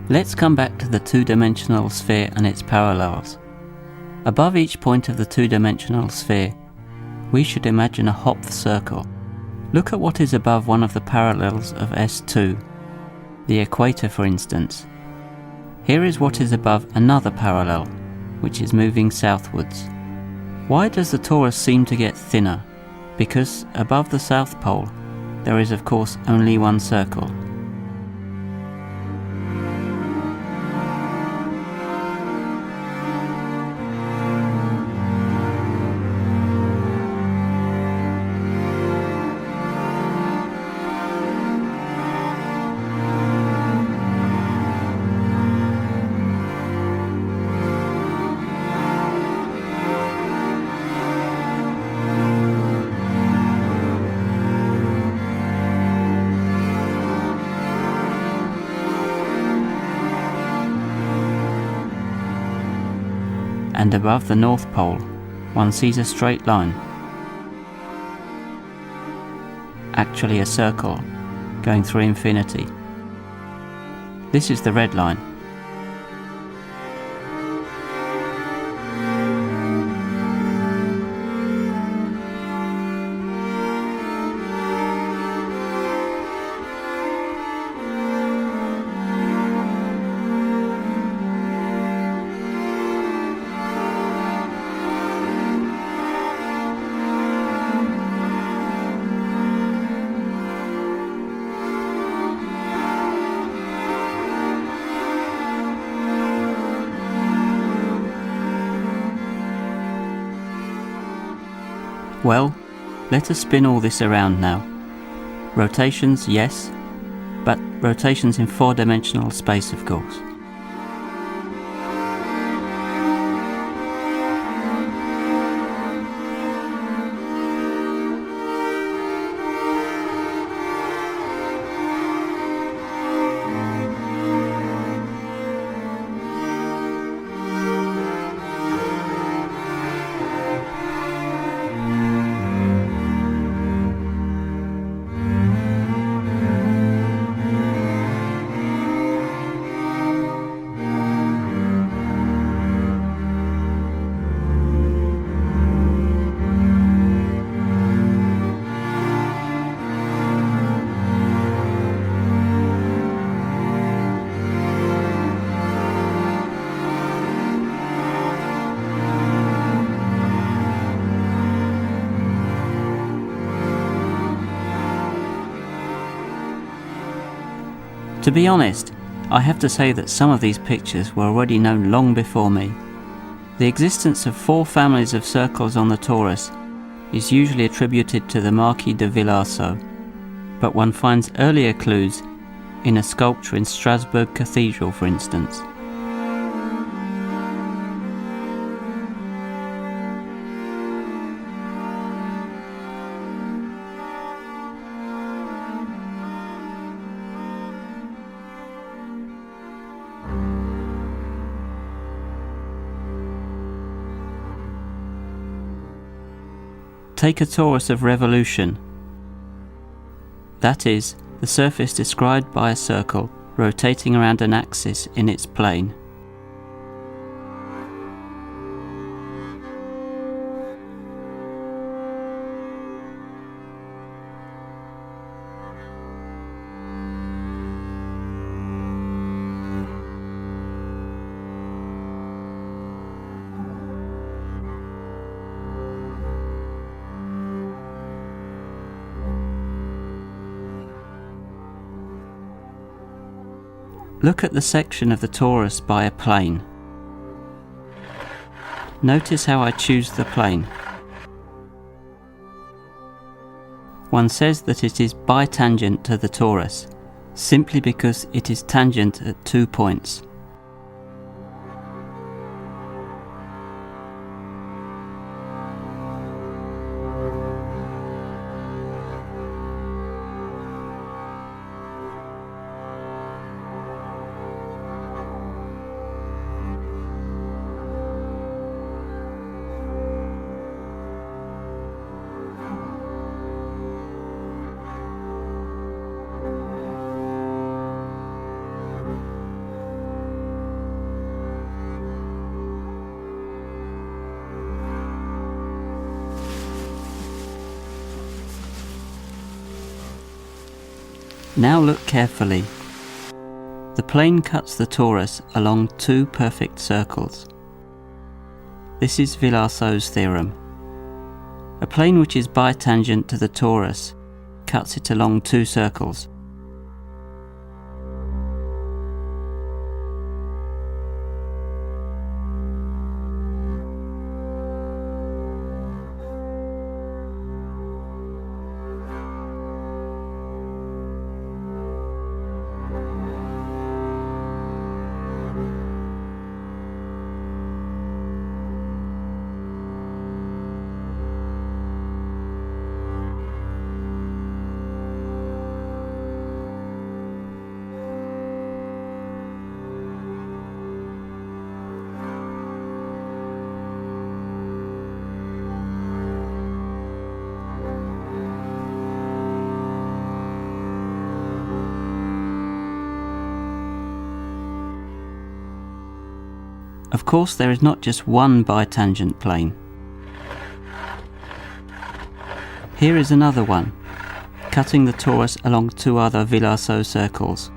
Let's come back to the two-dimensional sphere and its parallels. Above each point of the two-dimensional sphere, we should imagine a Hopf circle. Look at what is above one of the parallels of S2, the equator for instance. Here is what is above another parallel, which is moving southwards. Why does the torus seem to get thinner? Because above the South Pole, there is of course only one circle. And above the North Pole, one sees a straight line, actually a circle, going through infinity. This is the red line. Well, let us spin all this around now. Rotations, yes, but rotations in four-dimensional space, of course. To be honest, I have to say that some of these pictures were already known long before me. The existence of 4 families of circles on the torus is usually attributed to the Marquis de Villarceau, but one finds earlier clues in a sculpture in Strasbourg Cathedral, for instance. Take a torus of revolution. That is, the surface described by a circle rotating around an axis in its plane. Look at the section of the torus by a plane. Notice how I choose the plane. One says that it is bitangent to the torus, simply because it is tangent at 2 points. Now look carefully. The plane cuts the torus along two perfect circles. This is Villasot's theorem. A plane which is bitangent to the torus cuts it along two circles. Of course, there is not just one bitangent plane. Here is another one, cutting the torus along two other Villasot circles.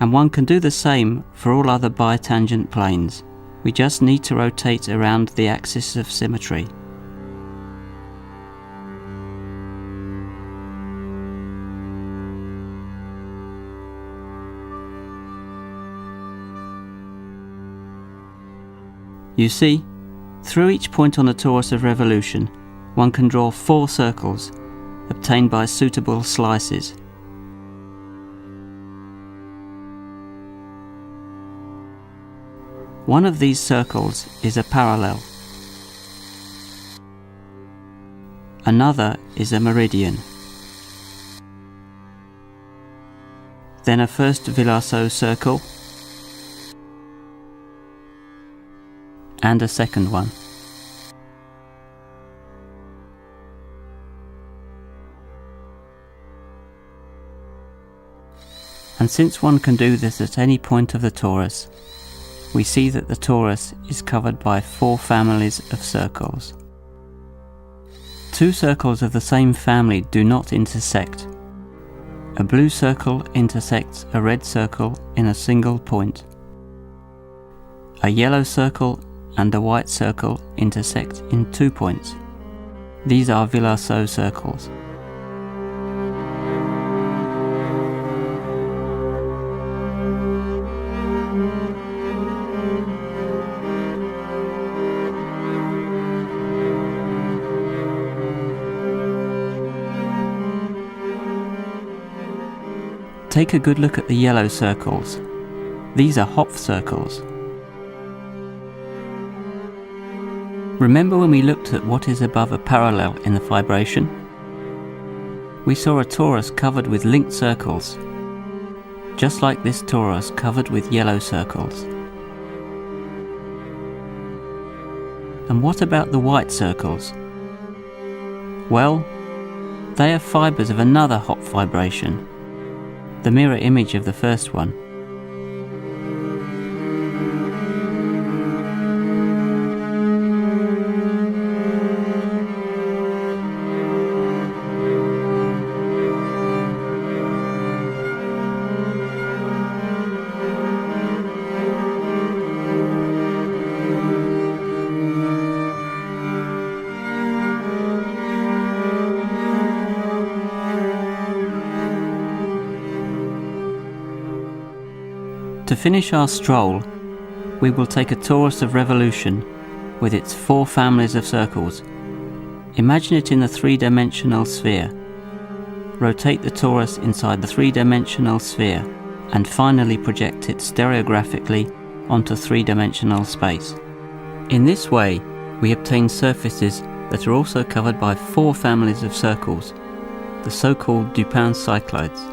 And one can do the same for all other bitangent planes. We just need to rotate around the axis of symmetry. You see, through each point on the torus of revolution, one can draw 4 circles, obtained by suitable slices. One of these circles is a parallel. Another is a meridian. Then a first Villasot circle, and a second one. And since one can do this at any point of the torus, we see that the torus is covered by 4 families of circles. 2 circles of the same family do not intersect. A blue circle intersects a red circle in a single point. A yellow circle and a white circle intersect in 2 points. These are Villasot circles. Take a good look at the yellow circles. These are Hopf circles. Remember when we looked at what is above a parallel in the fibration? We saw a torus covered with linked circles, just like this torus covered with yellow circles. And what about the white circles? Well, they are fibres of another Hopf vibration, the mirror image of the first one. To finish our stroll, we will take a torus of revolution with its 4 families of circles. Imagine it in the 3-dimensional sphere. Rotate the torus inside the 3-dimensional sphere and finally project it stereographically onto 3-dimensional space. In this way, we obtain surfaces that are also covered by 4 families of circles, the so-called Dupin cycloids.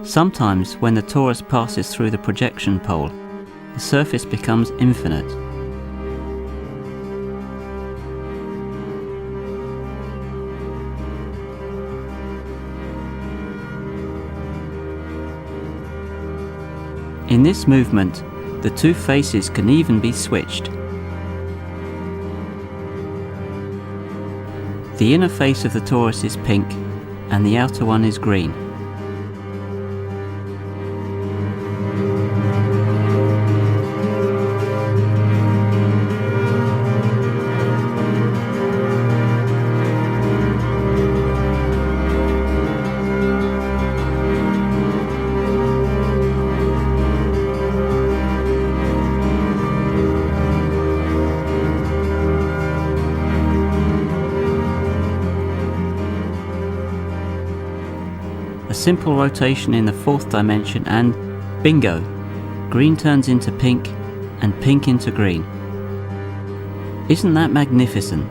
Sometimes when the torus passes through the projection pole, the surface becomes infinite. In this movement, the two faces can even be switched. The inner face of the torus is pink and the outer one is green. A simple rotation in the fourth dimension and bingo! Green turns into pink and pink into green. Isn't that magnificent?